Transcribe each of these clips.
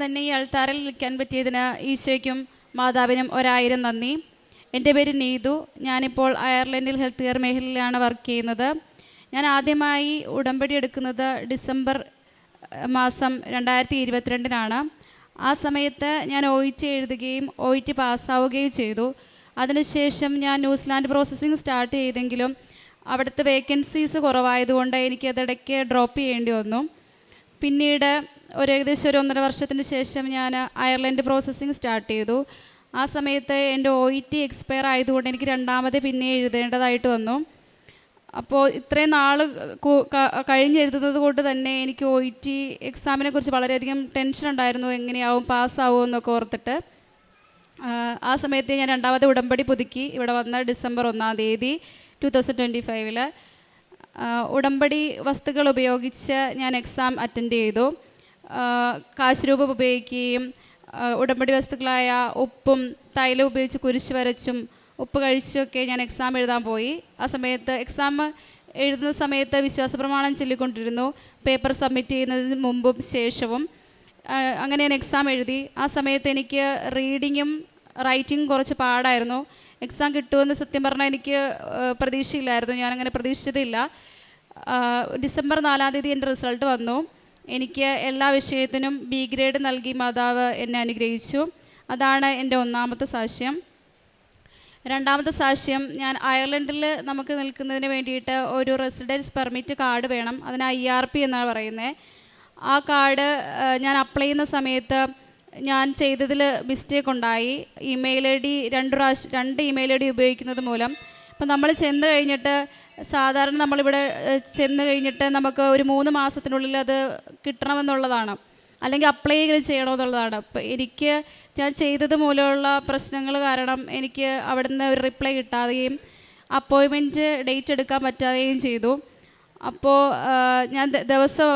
തന്നെ ഈ അൾത്താറിൽ നിൽക്കാൻ പറ്റിയതിന് ഈശോയ്ക്കും മാതാവിനും 1000 നന്ദി. എൻ്റെ പേര് നീതു. ഞാനിപ്പോൾ അയർലൻഡിൽ ഹെൽത്ത് കെയർ മേഖലയിലാണ് വർക്ക് ചെയ്യുന്നത്. ഞാൻ ആദ്യമായി ഉടമ്പടി എടുക്കുന്നത് ഡിസംബർ മാസം 2022-നാണ്. ആ സമയത്ത് ഞാൻ OET എഴുതുകയും OET പാസ്സാവുകയും ചെയ്തു. അതിനുശേഷം ഞാൻ ന്യൂസിലാൻഡ് പ്രോസസ്സിങ് സ്റ്റാർട്ട് ചെയ്തെങ്കിലും അവിടുത്തെ വേക്കൻസീസ് കുറവായതുകൊണ്ട് എനിക്കതിടയ്ക്ക് ഡ്രോപ്പ് ചെയ്യേണ്ടി വന്നു. പിന്നീട് ഏകദേശം 1.5 വർഷത്തിന് ശേഷം ഞാൻ അയർലൻഡ് പ്രോസസ്സിങ് സ്റ്റാർട്ട് ചെയ്തു. ആ സമയത്ത് എൻ്റെ OET എക്സ്പയർ ആയതുകൊണ്ട് എനിക്ക് രണ്ടാമത് പിന്നെ എഴുതേണ്ടതായിട്ട് വന്നു. അപ്പോൾ ഇത്രയും നാൾ കഴിഞ്ഞെഴുതുന്നത് കൊണ്ട് തന്നെ എനിക്ക് OET എക്സാമിനെ കുറിച്ച് വളരെയധികം ടെൻഷൻ ഉണ്ടായിരുന്നു. എങ്ങനെയാവും, പാസ്സാവുമോ എന്നൊക്കെ ഓർത്തിട്ട്. ആ സമയത്ത് ഞാൻ രണ്ടാമത് ഉടമ്പടി പുതുക്കി ഇവിടെ വന്ന ഡിസംബർ 1-ാം തീയതി 2025 ഉടമ്പടി വസ്തുക്കൾ ഉപയോഗിച്ച് ഞാൻ എക്സാം അറ്റൻഡ് ചെയ്തു. കാശ് രൂപം ഉപയോഗിക്കുകയും ഉടമ്പടി വസ്തുക്കളായ ഉപ്പും തൈലം ഉപയോഗിച്ച് കുരിശ് വരച്ചും ഉപ്പ് കഴിച്ചൊക്കെ ഞാൻ എക്സാം എഴുതാൻ പോയി. ആ സമയത്ത് എക്സാം എഴുതുന്ന സമയത്ത് വിശ്വാസ പ്രമാണം ചൊല്ലിക്കൊണ്ടിരുന്നു, പേപ്പർ സബ്മിറ്റ് ചെയ്യുന്നതിന് മുമ്പും ശേഷവും. അങ്ങനെ ഞാൻ എക്സാം എഴുതി. ആ സമയത്ത് എനിക്ക് റീഡിങ്ങും റൈറ്റിങ്ങും കുറച്ച് പാടായിരുന്നു. എക്സാം കിട്ടുമെന്ന് സത്യം പറഞ്ഞാൽ എനിക്ക് പ്രതീക്ഷയില്ലായിരുന്നു. ഞാനങ്ങനെ പ്രതീക്ഷിച്ചതില്ല. ഡിസംബർ 4-ാം തീയതി എൻ്റെ റിസൾട്ട് വന്നു. എനിക്ക് എല്ലാ വിഷയത്തിനും B ഗ്രേഡ് നൽകി മാതാവ് എന്നെ അനുഗ്രഹിച്ചു. അതാണ് എൻ്റെ ഒന്നാമത്തെ സാക്ഷ്യം. രണ്ടാമത്തെ സാക്ഷ്യം, ഞാൻ അയർലൻഡിൽ നമുക്ക് നിൽക്കുന്നതിന് വേണ്ടിയിട്ട് ഒരു റെസിഡൻസ് പെർമിറ്റ് കാർഡ് വേണം. അതിന് IRP എന്നാണ് പറയുന്നത്. ആ കാർഡ് ഞാൻ അപ്ലൈ ചെയ്യുന്ന സമയത്ത് ഞാൻ ചെയ്തതിൽ മിസ്റ്റേക്ക് ഉണ്ടായി. ഇമെയിൽ ID 2 ഇമെയിൽ ID ഉപയോഗിക്കുന്നത് മൂലം. ഇപ്പം നമ്മൾ ചെന്ന് കഴിഞ്ഞിട്ട് സാധാരണ നമ്മളിവിടെ ചെന്ന് കഴിഞ്ഞിട്ട് നമുക്ക് ഒരു 3 മാസത്തിനുള്ളിൽ അത് കിട്ടണമെന്നുള്ളതാണ്, അല്ലെങ്കിൽ അപ്ലൈ ചെയ്യണമെന്നുള്ളതാണ്. അപ്പം ഞാൻ ചെയ്തത് മൂലമുള്ള പ്രശ്നങ്ങൾ കാരണം എനിക്ക് അവിടുന്ന് ഒരു റിപ്ലൈ കിട്ടാതെയും അപ്പോയിൻമെൻറ്റ് ഡേറ്റ് എടുക്കാൻ പറ്റാതെയും ചെയ്തു. അപ്പോൾ ഞാൻ ദിവസം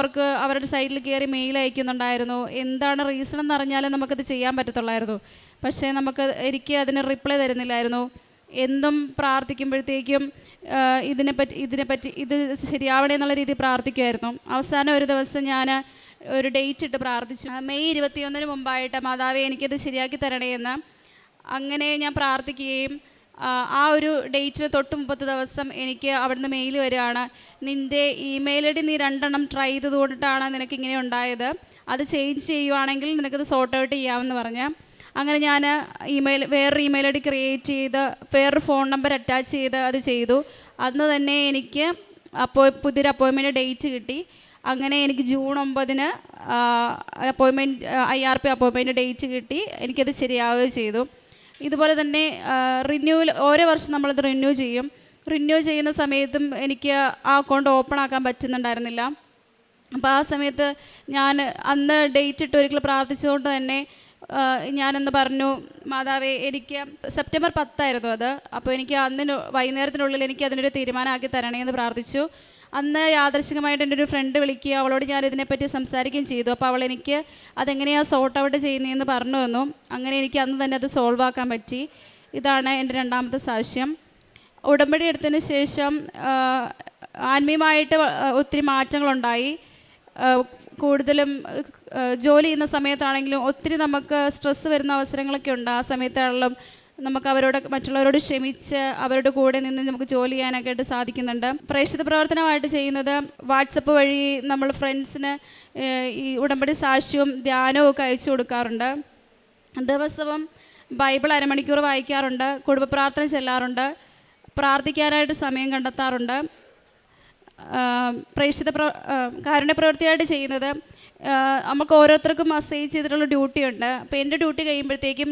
അവരുടെ സൈറ്റിൽ കയറി മെയിൽ അയക്കുന്നുണ്ടായിരുന്നു. എന്താണ് റീസൺ എന്ന് അറിഞ്ഞാലും നമുക്കത് ചെയ്യാൻ പറ്റത്തുള്ളായിരുന്നു. പക്ഷേ എനിക്ക് അതിന് റിപ്ലൈ തരുന്നില്ലായിരുന്നു. എന്നും പ്രാർത്ഥിക്കുമ്പോഴത്തേക്കും ഇതിനെപ്പറ്റി ഇത് ശരിയാവണേ എന്നുള്ള രീതിയിൽ പ്രാർത്ഥിക്കുമായിരുന്നു. അവസാനം ഒരു ദിവസം ഞാൻ ഒരു ഡേറ്റ് ഇട്ട് പ്രാർത്ഥിച്ചു. മെയ് 21-ന് മുമ്പായിട്ട് മാതാവേ എനിക്കത് ശരിയാക്കി തരണേ എന്ന്. അങ്ങനെ ഞാൻ പ്രാർത്ഥിക്കുകയും ആ ഒരു ഡേറ്റിന് തൊട്ട് 30 ദിവസം എനിക്ക് അവിടുന്ന് മെയിൽ വരികയാണ്, നിൻ്റെ ഇമെയിൽ ID നീ 2 എണ്ണം ട്രൈ ചെയ്തതുകൊണ്ടിട്ടാണ് നിനക്കിങ്ങനെ ഉണ്ടായത്, അത് ചേഞ്ച് ചെയ്യുവാണെങ്കിൽ നിനക്കത് സോർട്ട് ഔട്ട് ചെയ്യാമെന്ന് പറഞ്ഞ്. അങ്ങനെ ഞാൻ വേറൊരു ഇമെയിൽ ID ക്രിയേറ്റ് ചെയ്ത് വേറൊരു ഫോൺ നമ്പർ അറ്റാച്ച് ചെയ്ത് അത് ചെയ്തു. അന്ന് തന്നെ എനിക്ക് പുതിയൊരു അപ്പോയിൻമെൻറ്റ് ഡേറ്റ് കിട്ടി. അങ്ങനെ എനിക്ക് ജൂൺ 9-ന് IRP അപ്പോയിൻമെൻറ്റ് ഡേറ്റ് കിട്ടി. എനിക്കത് ശരിയാവുകയും ചെയ്തു. ഇതുപോലെ തന്നെ റിന്യൂവൽ ഓരോ വർഷം നമ്മളത് റിന്യൂ ചെയ്യും. റിന്യൂ ചെയ്യുന്ന സമയത്തും എനിക്ക് ആ അക്കൗണ്ട് ഓപ്പൺ ആക്കാൻ പറ്റുന്നുണ്ടായിരുന്നില്ല. അപ്പോൾ ആ സമയത്ത് ഞാൻ അന്ന് ഡേറ്റ് ഇട്ട് ഒരിക്കൽ പ്രാർത്ഥിച്ചുകൊണ്ട് തന്നെ ഞാനെന്ന് പറഞ്ഞു, മാതാവേ എനിക്ക് സെപ്റ്റംബർ 10 അത്. അപ്പോൾ എനിക്ക് വൈകുന്നേരത്തിനുള്ളിൽ എനിക്ക് അതിനൊരു തീരുമാനമാക്കി തരണേ എന്ന് പ്രാർത്ഥിച്ചു. അന്ന് യാദൃശ്ചികമായിട്ട് എൻ്റെ ഒരു ഫ്രണ്ട് വിളിക്കുക, അവളോട് ഞാൻ ഇതിനെപ്പറ്റി സംസാരിക്കുകയും ചെയ്തു. അപ്പോൾ അവൾ എനിക്ക് അതെങ്ങനെയാണ് സോർട്ട് ഔട്ട് ചെയ്യുന്നതെന്ന് പറഞ്ഞു തന്നു. അങ്ങനെ എനിക്ക് അന്ന് തന്നെ അത് സോൾവ് ആക്കാൻ പറ്റി. ഇതാണ് എൻ്റെ രണ്ടാമത്തെ സാക്ഷ്യം. ഉടമ്പടി എടുത്തതിന് ശേഷം ആത്മീയമായിട്ട് ഒത്തിരി മാറ്റങ്ങളുണ്ടായി. കൂടുതലും ജോലി ചെയ്യുന്ന സമയത്താണെങ്കിലും ഒത്തിരി നമുക്ക് സ്ട്രെസ്സ് വരുന്ന അവസരങ്ങളൊക്കെ ഉണ്ട്. ആ സമയത്താണെങ്കിലും നമുക്ക് മറ്റുള്ളവരോട് ക്ഷമിച്ച് അവരുടെ കൂടെ നിന്ന് നമുക്ക് ജോലി ചെയ്യാനൊക്കെ ആയിട്ട് സാധിക്കുന്നുണ്ട്. പ്രേക്ഷിത പ്രവർത്തനമായിട്ട് ചെയ്യുന്നത് വാട്സപ്പ് വഴി നമ്മൾ ഫ്രണ്ട്സിന് ഈ ഉടമ്പടി സാക്ഷ്യവും ധ്യാനവും ഒക്കെ അയച്ചു കൊടുക്കാറുണ്ട്. ദിവസവും ബൈബിൾ 1/2 മണിക്കൂർ വായിക്കാറുണ്ട്. കുടുംബ പ്രാർത്ഥന ചെല്ലാറുണ്ട്. പ്രാർത്ഥിക്കാനായിട്ട് സമയം കണ്ടെത്താറുണ്ട്. കാരുണ്യ പ്രവൃത്തിയായിട്ട് ചെയ്യുന്നത് നമുക്ക് ഓരോരുത്തർക്കും അസൈൻ ചെയ്തിട്ടുള്ള ഡ്യൂട്ടിയുണ്ട്. അപ്പോൾ എൻ്റെ ഡ്യൂട്ടി കഴിയുമ്പോഴത്തേക്കും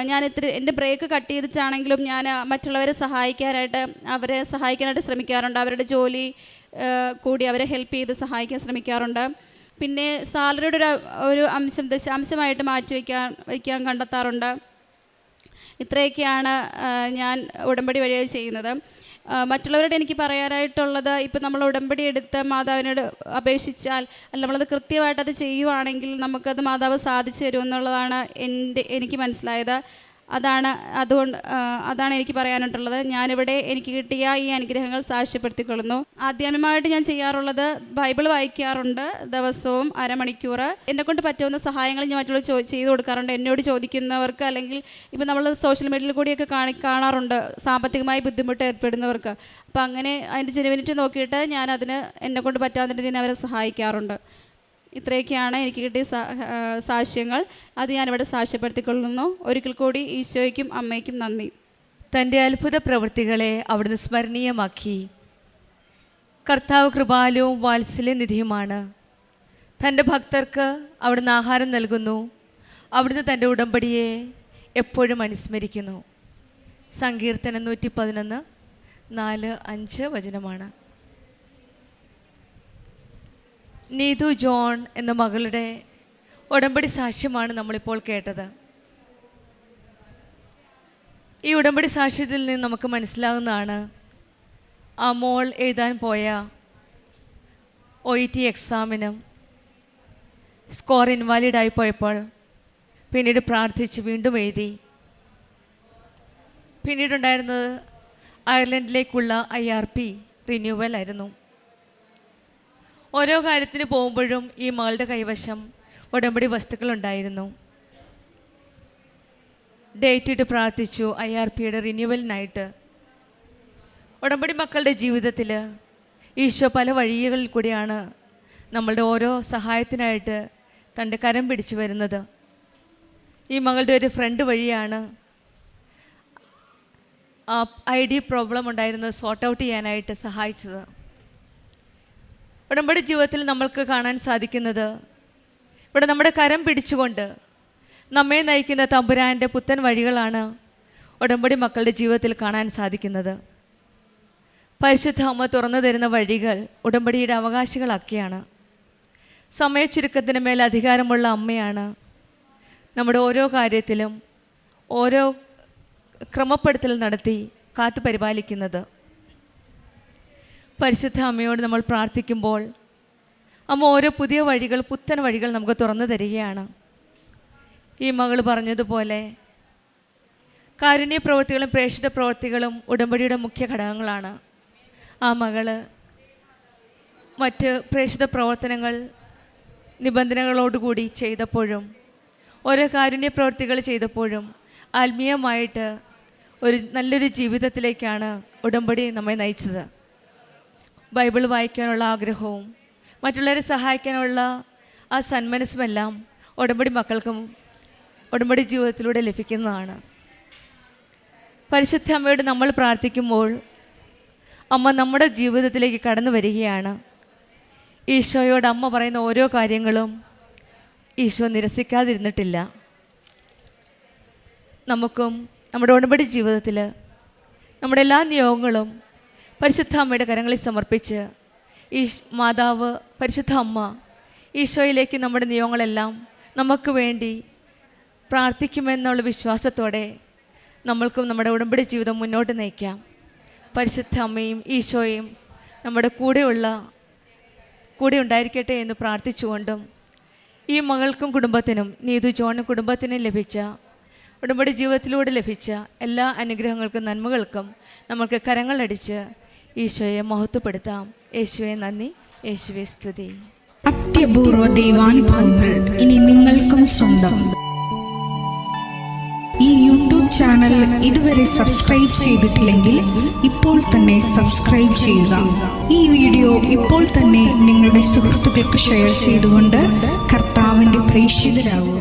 ഞാൻ എൻ്റെ ബ്രേക്ക് കട്ട് ചെയ്തിട്ടാണെങ്കിലും ഞാൻ മറ്റുള്ളവരെ സഹായിക്കാനായിട്ട് ശ്രമിക്കാറുണ്ട്. അവരുടെ ജോലി കൂടി അവരെ ഹെൽപ്പ് ചെയ്ത് സഹായിക്കാൻ ശ്രമിക്കാറുണ്ട്. പിന്നെ സാലറിയുടെ ഒരു ദശാംശമായിട്ട് വയ്ക്കാൻ കണ്ടെത്താറുണ്ട്. ഇത്രയൊക്കെയാണ് ഞാൻ ഉടമ്പടി വഴിയായി ചെയ്യുന്നത്. മറ്റുള്ളവരോട് എനിക്ക് പറയാനായിട്ടുള്ളത്, ഇപ്പം നമ്മൾ ഉടമ്പടി എടുത്ത് മാതാവിനോട് അപേക്ഷിച്ചാൽ നമ്മളത് കൃത്യമായിട്ടത് ചെയ്യുവാണെങ്കിൽ നമുക്കത് മാതാവ് സാധിച്ചു തരുമെന്നുള്ളതാണ് എനിക്ക് മനസ്സിലായത്. അതാണ് എനിക്ക് പറയാനായിട്ടുള്ളത്. ഞാനിവിടെ എനിക്ക് കിട്ടിയ ഈ അനുഗ്രഹങ്ങൾ സാക്ഷ്യപ്പെടുത്തിക്കൊള്ളുന്നു. ആദ്യമായിട്ട് ഞാൻ ചെയ്യാറുള്ളത് ബൈബിൾ വായിക്കാറുണ്ട്. ദിവസവും അരമണിക്കൂർ എന്നെക്കൊണ്ട് പറ്റുന്ന സഹായങ്ങൾ ഞാൻ മറ്റുള്ള ചെയ്തു കൊടുക്കാറുണ്ട്. എന്നോട് ചോദിക്കുന്നവർക്ക്, അല്ലെങ്കിൽ ഇപ്പം നമ്മൾ സോഷ്യൽ മീഡിയയിൽ കൂടിയൊക്കെ കാണാറുണ്ട് സാമ്പത്തികമായി ബുദ്ധിമുട്ട് ഏർപ്പെടുന്നവർക്ക്. അപ്പോൾ അങ്ങനെ അതിൻ്റെ ജെനുവിനിറ്റി നോക്കിയിട്ട് ഞാൻ എന്നെക്കൊണ്ട് പറ്റാവുന്ന രീതിയിൽ അവരെ സഹായിക്കാറുണ്ട്. ഇത്രയൊക്കെയാണ് എനിക്ക് കിട്ടിയ സാക്ഷ്യങ്ങൾ. അത് ഞാനിവിടെ സാക്ഷ്യപ്പെടുത്തിക്കൊള്ളുന്നു. ഒരിക്കൽ കൂടി ഈശോയ്ക്കും അമ്മയ്ക്കും നന്ദി. തൻ്റെ അത്ഭുത പ്രവൃത്തികളെ അവിടുന്ന് സ്മരണീയമാക്കി. കർത്താവ് കൃപാലുവും വാത്സല്യനിധിയുമാണ്. തൻ്റെ ഭക്തർക്ക് അവിടുന്ന് ആഹാരം നൽകുന്നു. അവിടുന്ന് തൻ്റെ ഉടമ്പടിയെ എപ്പോഴും അനുസ്മരിക്കുന്നു. സങ്കീർത്തനം 111 4-5 വചനമാണ്. നീതു ജോൺ എന്ന മകളുടെ ഉടമ്പടി സാക്ഷ്യമാണ് നമ്മളിപ്പോൾ കേട്ടത്. ഈ ഉടമ്പടി സാക്ഷ്യത്തിൽ നിന്ന് നമുക്ക് മനസ്സിലാകുന്നതാണ്, ആ മോൾ എഴുതാൻ പോയ OET എക്സാമിനും സ്കോർ ഇൻവാലിഡായി പോയപ്പോൾ പിന്നീട് പ്രാർത്ഥിച്ച് വീണ്ടും എഴുതി. പിന്നീടുണ്ടായിരുന്നത് അയർലൻഡിലേക്കുള്ള IRP റിന്യൂവൽ ആയിരുന്നു. ഓരോ കാര്യത്തിന് പോകുമ്പോഴും ഈ മകളുടെ കൈവശം ഉടമ്പടി വസ്തുക്കളുണ്ടായിരുന്നു. ഡേറ്റ് ഇട്ട് പ്രാർത്ഥിച്ചു IRPയുടെ റിന്യൂവലിനായിട്ട്. ഉടമ്പടി മക്കളുടെ ജീവിതത്തിൽ ഈശോ പല വഴികളിൽ കൂടിയാണ് നമ്മളുടെ ഓരോ സഹായത്തിനായിട്ട് തൻ്റെ കരം പിടിച്ചു വരുന്നത്. ഈ മകളുടെ ഒരു ഫ്രണ്ട് വഴിയാണ് ആ ID പ്രോബ്ലം ഉണ്ടായിരുന്നത് സോർട്ട് ഔട്ട് ചെയ്യാനായിട്ട് സഹായിച്ചത്. ഉടമ്പടി ജീവിതത്തിൽ നമ്മൾക്ക് കാണാൻ സാധിക്കുന്നത്, ഇവിടെ നമ്മുടെ കരം പിടിച്ചുകൊണ്ട് നമ്മെ നയിക്കുന്ന തമ്പുരാൻ്റെ പുത്തൻ വഴികളാണ് ഉടമ്പടി മക്കളുടെ ജീവിതത്തിൽ കാണാൻ സാധിക്കുന്നത്. പരിശുദ്ധ അമ്മ തുറന്നു തരുന്ന വഴികൾ ഉടമ്പടിയുടെ അവകാശികളാക്കിയാണ്. സമയച്ചുരുക്കത്തിന് മേൽ അധികാരമുള്ള അമ്മയാണ് നമ്മുടെ ഓരോ കാര്യത്തിലും ഓരോ ക്രമപ്പെടുത്തൽ നടത്തി കാത്തു പരിപാലിക്കുന്നത്. പരിശുദ്ധ അമ്മയോട് നമ്മൾ പ്രാർത്ഥിക്കുമ്പോൾ അമ്മ ഓരോ പുതിയ വഴികൾ, പുത്തൻ വഴികൾ നമുക്ക് തുറന്നു തരികയാണ്. ഈ മകൾ പറഞ്ഞതുപോലെ കാരുണ്യ പ്രവൃത്തികളും പ്രേക്ഷിത പ്രവൃത്തികളും ഉടമ്പടിയുടെ മുഖ്യ ഘടകങ്ങളാണ്. ആ മകള് മറ്റ് പ്രേക്ഷിത പ്രവർത്തനങ്ങൾ നിബന്ധനകളോടുകൂടി ചെയ്തപ്പോഴും ഓരോ കാരുണ്യ പ്രവൃത്തികൾ ചെയ്തപ്പോഴും ആത്മീയമായിട്ട് നല്ലൊരു ജീവിതത്തിലേക്കാണ് ഉടമ്പടി നമ്മെ നയിച്ചത്. ബൈബിൾ വായിക്കാനുള്ള ആഗ്രഹവും മറ്റുള്ളവരെ സഹായിക്കാനുള്ള ആ സന്മനസ്സുമെല്ലാം ഉടമ്പടി മക്കൾക്കും ഉടമ്പടി ജീവിതത്തിലൂടെ ലഭിക്കുന്നതാണ്. പരിശുദ്ധ അമ്മയോട് നമ്മൾ പ്രാർത്ഥിക്കുമ്പോൾ അമ്മ നമ്മുടെ ജീവിതത്തിലേക്ക് കടന്നു വരികയാണ്. ഈശോയോട് അമ്മ പറയുന്ന ഓരോ കാര്യങ്ങളും ഈശോ നിരസിക്കാതിരുന്നിട്ടില്ല. നമുക്കും നമ്മുടെ ഉടമ്പടി ജീവിതത്തിൽ നമ്മുടെ എല്ലാ നിയോഗങ്ങളും പരിശുദ്ധ അമ്മയുടെ കരങ്ങളിൽ സമർപ്പിച്ച് ഈ മാതാവ് പരിശുദ്ധ അമ്മ ഈശോയിലേക്ക് നമ്മുടെ നിയോഗങ്ങളെല്ലാം നമുക്ക് വേണ്ടി പ്രാർത്ഥിക്കുമെന്നുള്ള വിശ്വാസത്തോടെ നമ്മൾക്കും നമ്മുടെ ഉടമ്പടി ജീവിതം മുന്നോട്ട് നയിക്കാം. പരിശുദ്ധ അമ്മയും ഈശോയും നമ്മുടെ കൂടെ ഉണ്ടായിരിക്കട്ടെ എന്ന് പ്രാർത്ഥിച്ചുകൊണ്ടും ഈ മകൾക്കും കുടുംബത്തിനും നീതു ജോണും കുടുംബത്തിനും ലഭിച്ച ഉടമ്പടി ജീവിതത്തിലൂടെ ലഭിച്ച എല്ലാ അനുഗ്രഹങ്ങൾക്കും നന്മകൾക്കും നമ്മൾക്ക് കരങ്ങളടിച്ച് ഈശോയെ മഹത്വപ്പെടുത്താം. യേശുവെ നന്ദി, യേശുവെ സ്തുതി. അത്യപൂർവ ദൈവാനുഭവങ്ങൾ ഇനി നിങ്ങൾക്കും സ്വന്തം. ഈ യൂട്യൂബ് ചാനൽ ഇതുവരെ സബ്സ്ക്രൈബ് ചെയ്തിട്ടില്ലെങ്കിൽ ഇപ്പോൾ തന്നെ സബ്സ്ക്രൈബ് ചെയ്യുക. ഈ വീഡിയോ ഇപ്പോൾ തന്നെ നിങ്ങളുടെ സുഹൃത്തുക്കൾക്ക് ഷെയർ ചെയ്തുകൊണ്ട് കർത്താവിൻ്റെ പ്രേക്ഷിതരാകുക.